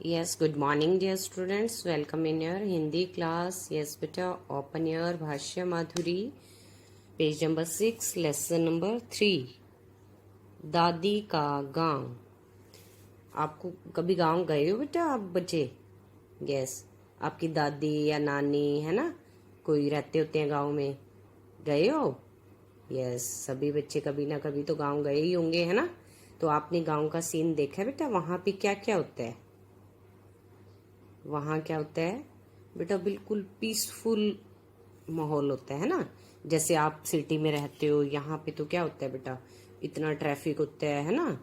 Yes, good morning, dear students. Welcome in your Hindi class. Yes, beta, open your Bhashya Madhuri, page number 6, lesson number 3. दादी का गांव. आपको कभी गांव गए हो बेटा आप बच्चे? यस, आपकी दादी या नानी है ना, कोई रहते होते हैं गांव में, गए हो? यस, सभी बच्चे कभी ना कभी तो गांव गए ही होंगे, है ना? तो आपने गांव का सीन देखा है बेटा? वहां पे क्या क्या होता है? वहाँ क्या होता है बेटा? बिल्कुल पीसफुल माहौल होता है ना। जैसे आप सिटी में रहते हो, यहाँ पे तो क्या होता है बेटा? इतना ट्रैफिक होता है ना।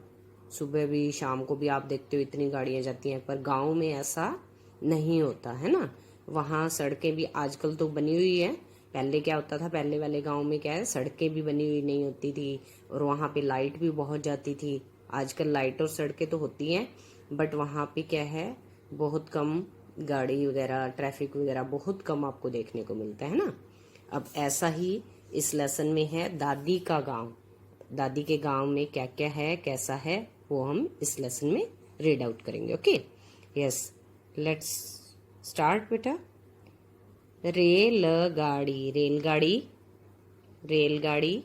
सुबह भी शाम को भी आप देखते हो इतनी गाड़ियां जाती हैं, पर गांव में ऐसा नहीं होता है ना। वहाँ सड़कें भी आजकल तो बनी हुई है। पहले क्या होता था, पहले वाले गांव में क्या है, सड़कें भी बनी हुई नहीं होती थी और वहाँ पे लाइट भी बहुत जाती थी। आजकल लाइट और सड़कें तो होती हैं, बट वहाँ पे क्या है, बहुत कम गाड़ी वगैरह, ट्रैफिक वगैरह बहुत कम आपको देखने को मिलता है ना। अब ऐसा ही इस लेसन में है दादी का गांव. दादी के गांव में क्या क्या है, कैसा है, वो हम इस लेसन में रीड आउट करेंगे. ओके, यस, लेट्स स्टार्ट बेटा. रेलगाड़ी, रेलगाड़ी, रेलगाड़ी.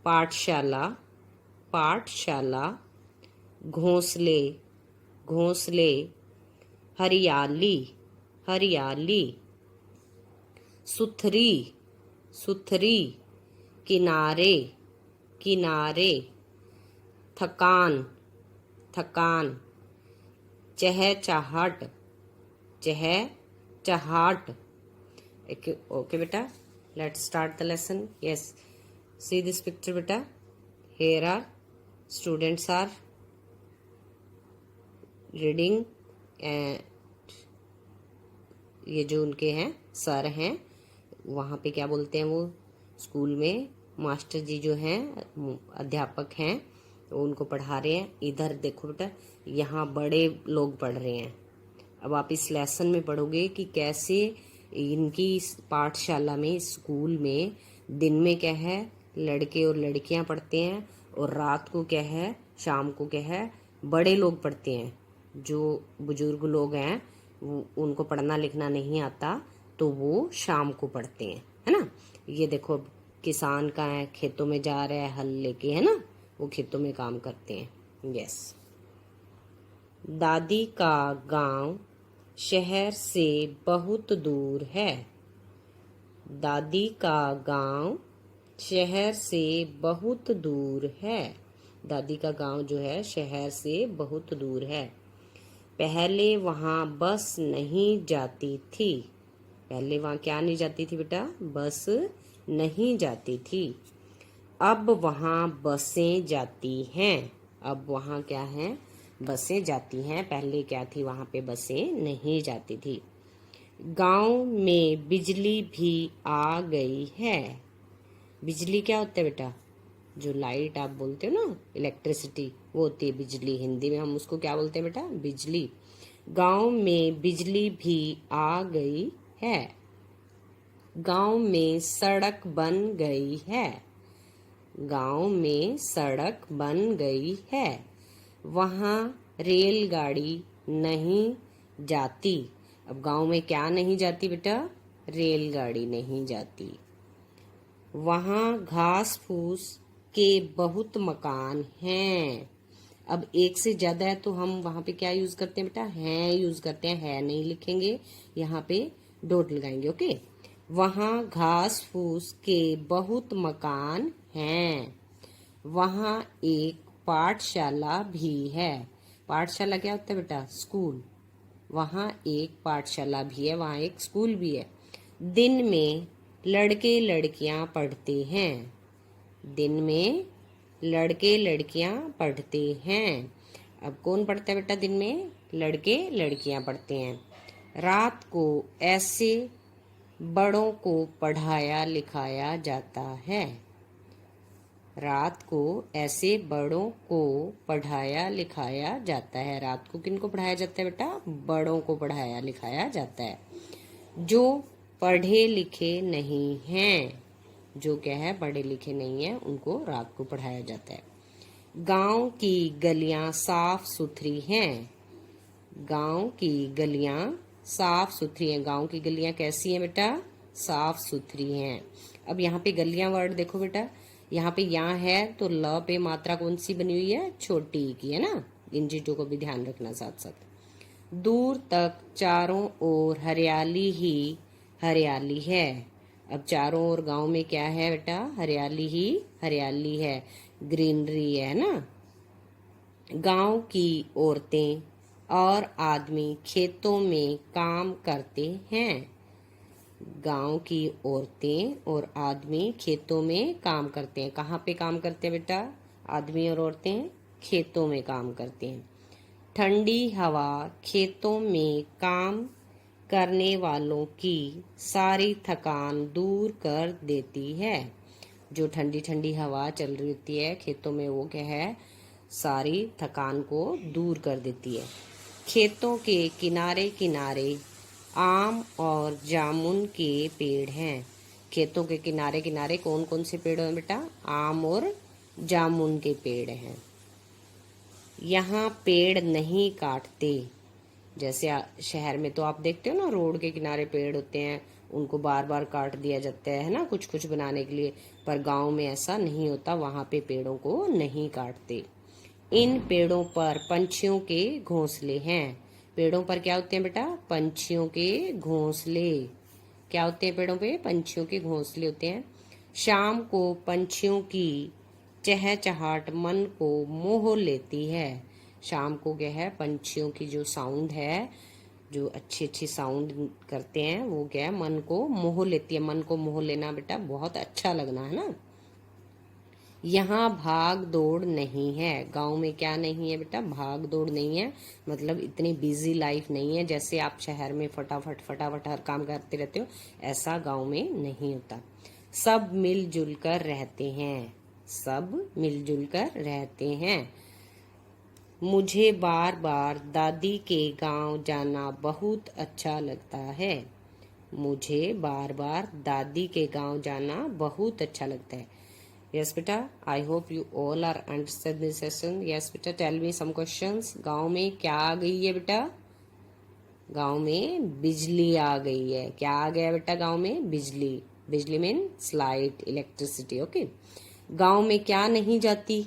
पाठशाला, पाठशाला. घोंसले, घोंसले. हरियाली, हरियाली. सुथरी, सुथरी. किनारे, किनारे. थकान, थकान. चहचहाट, चहचहाट. ओके बेटा, let's start the lesson. Yes, see this picture बेटा. here are students are reading. ये जो उनके हैं सर हैं, वहाँ पे क्या बोलते हैं, वो स्कूल में मास्टर जी जो हैं, अध्यापक हैं, तो उनको पढ़ा रहे हैं. इधर देखो बेटा, यहाँ बड़े लोग पढ़ रहे हैं. अब आप इस लेसन में पढ़ोगे कि कैसे इनकी पाठशाला में, स्कूल में दिन में क्या है, लड़के और लड़कियां पढ़ते हैं, और रात को क्या है, शाम को क्या है, बड़े लोग पढ़ते हैं. जो बुजुर्ग लोग हैं, उनको पढ़ना लिखना नहीं आता, तो वो शाम को पढ़ते हैं, है ना. ये देखो, किसान का है, खेतों में जा रहा है हल लेके, है ना, वो खेतों में काम करते हैं. यस. दादी का गांव शहर से बहुत दूर है. दादी का गांव शहर से बहुत दूर है. दादी का गांव जो है शहर से बहुत दूर है. पहले वहाँ बस नहीं जाती थी. पहले वहाँ क्या नहीं जाती थी बेटा? बस नहीं जाती थी. अब वहाँ बसें जाती हैं. अब वहाँ क्या है, बसें जाती हैं. पहले क्या थी, वहाँ पे बसें नहीं जाती थी. गांव में बिजली भी आ गई है. बिजली क्या होता है बेटा? जो लाइट आप बोलते हो ना, इलेक्ट्रिसिटी, वो होती है बिजली. हिंदी में हम उसको क्या बोलते हैं बेटा? बिजली. गांव में बिजली भी आ गई है. गांव में सड़क बन गई है. गांव में सड़क बन गई है. वहाँ रेलगाड़ी नहीं जाती. अब गांव में क्या नहीं जाती बेटा? रेलगाड़ी नहीं जाती. वहाँ घास फूस के बहुत मकान हैं. अब एक से ज्यादा है तो हम वहाँ पे क्या यूज करते हैं बेटा? हैं यूज करते हैं. है नहीं लिखेंगे, यहाँ पे डॉट लगाएंगे. ओके. वहाँ घास फूस के बहुत मकान हैं. वहाँ एक पाठशाला भी है. पाठशाला क्या होता है बेटा? स्कूल. वहाँ एक पाठशाला भी है, वहाँ एक स्कूल भी है. दिन में लड़के लड़कियां पढ़ते हैं. दिन में लड़के लड़कियां पढ़ते हैं. अब कौन पढ़ता है बेटा दिन में? लड़के लड़कियां पढ़ते हैं. रात को ऐसे बड़ों को पढ़ाया लिखाया जाता है. रात को ऐसे बड़ों को पढ़ाया लिखाया जाता है. रात को किनको पढ़ाया जाता है बेटा? बड़ों को पढ़ाया लिखाया जाता है. जो पढ़े लिखे नहीं हैं, जो क्या है, पढ़े लिखे नहीं है, उनको रात को पढ़ाया जाता है. गांव की गलियां साफ सुथरी हैं. गांव की गलियां साफ सुथरी हैं। गांव की गलियां कैसी हैं बेटा? साफ सुथरी हैं। अब यहाँ पे गलियां वर्ड देखो बेटा, यहाँ पे यहाँ है तो ल पे मात्रा कौन सी बनी हुई है? छोटी की है ना। इन चीजों को भी ध्यान रखना साथ साथ। दूर तक चारों ओर हरियाली ही हरियाली है। अब चारों ओर गांव में क्या है बेटा? हरियाली ही हरियाली है, ग्रीनरी है ना। गांव की औरतें और आदमी खेतों में काम करते हैं। गांव की औरतें और आदमी खेतों में काम करते हैं। कहाँ पे काम करते हैं बेटा? आदमी और औरतें खेतों में काम करते हैं। ठंडी हवा खेतों में काम करने वालों की सारी थकान दूर कर देती है। जो ठंडी ठंडी हवा चल रही होती है खेतों में, वो क्या है? सारी थकान को दूर कर देती है। खेतों के किनारे किनारे आम और जामुन के पेड़ हैं। खेतों के किनारे किनारे कौन कौन से पेड़ हैं बेटा? आम और जामुन के पेड़ हैं। यहाँ पेड़ नहीं काटते। जैसे शहर में तो आप देखते हो ना, रोड के किनारे पेड़ होते हैं, उनको बार बार काट दिया जाता है ना, कुछ कुछ बनाने के लिए। पर गांव में ऐसा नहीं होता, वहां पे पेड़ों को नहीं काटते। इन पेड़ों पर पंछियों के घोंसले हैं। पेड़ों पर क्या होते हैं बेटा? पंछियों के घोंसले। क्या होते हैं पेड़ों पे? पंछियों के घोंसले होते हैं। शाम को पंछियों की चहचहाट मन को मोह लेती है। शाम को क्या है? पंछियों की जो साउंड है, जो अच्छी अच्छी साउंड करते हैं, वो क्या है? मन को मोह लेती है। मन को मोह लेना बेटा बहुत अच्छा लगना है ना। यहाँ भाग दौड़ नहीं है। गांव में क्या नहीं है बेटा? भाग दौड़ नहीं है, मतलब इतनी बिजी लाइफ नहीं है जैसे आप शहर में फटाफट फटाफट हर काम करते रहते हो, ऐसा गांव में नहीं होता। सब मिलजुल कर रहते हैं। सब मिलजुल कर रहते हैं। मुझे बार बार दादी के गांव जाना बहुत अच्छा लगता है। मुझे बार बार दादी के गांव जाना बहुत अच्छा लगता है। Yes, beta. I hope you all are understood this session. Yes, beta. Tell me some questions. गांव में क्या आ गई है बेटा? गांव में बिजली आ गई है। क्या आ गया बेटा गांव में? बिजली। बिजली मीन्स लाइट, इलेक्ट्रिसिटी। ओके। गांव में क्या नहीं जाती?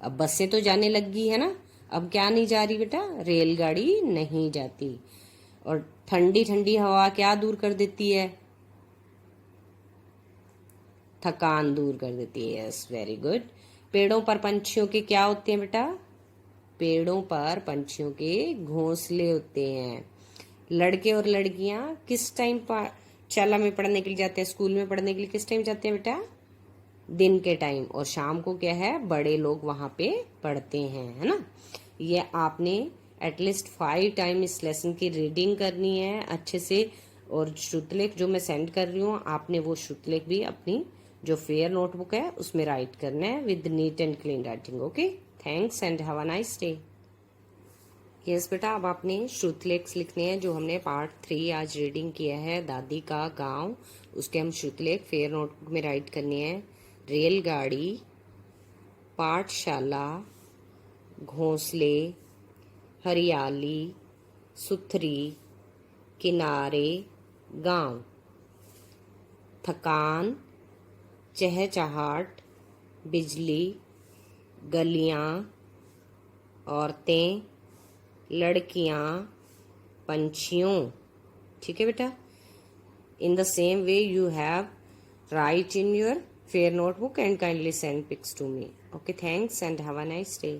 अब बसें तो जाने लग गई है ना। अब क्या नहीं जा रही बेटा? रेलगाड़ी नहीं जाती। और ठंडी ठंडी हवा क्या दूर कर देती है? थकान दूर कर देती है। Yes, very good. पेड़ों पर पंछियों के क्या होते हैं बेटा? पेड़ों पर पंछियों के घोंसले होते हैं। लड़के और लड़कियां किस टाइम पाठशाला में पढ़ने के लिए जाते हैं? स्कूल में पढ़ने के लिए किस टाइम जाते हैं बेटा? दिन के टाइम। और शाम को क्या है? बड़े लोग वहां पे पढ़ते हैं, है ना। ये आपने एटलीस्ट 5 टाइम इस लेसन की रीडिंग करनी है अच्छे से। और श्रुतलेख जो मैं सेंड कर रही हूँ, आपने वो श्रुतलेख भी अपनी जो फेयर नोटबुक है उसमें राइट करना है with neat and clean writing. Okay, thanks and have a nice day. Yes बेटा, अब आपने श्रुतलेख लिखने हैं जो हमने पार्ट 3 आज रीडिंग किया है, दादी का गांव। उसके हम श्रुतलेख फेयर नोटबुक में राइट करने हैं। रेलगाड़ी, पाठशाला, घोंसले, हरियाली, सुथरी, किनारे, गांव, थकान, चहचहाट, बिजली, गलियां, औरतें, लड़कियां, पंछियों। ठीक है बेटा। In the same way you have write in your fair notebook and kindly send pics to me. Okay, thanks and have a nice day.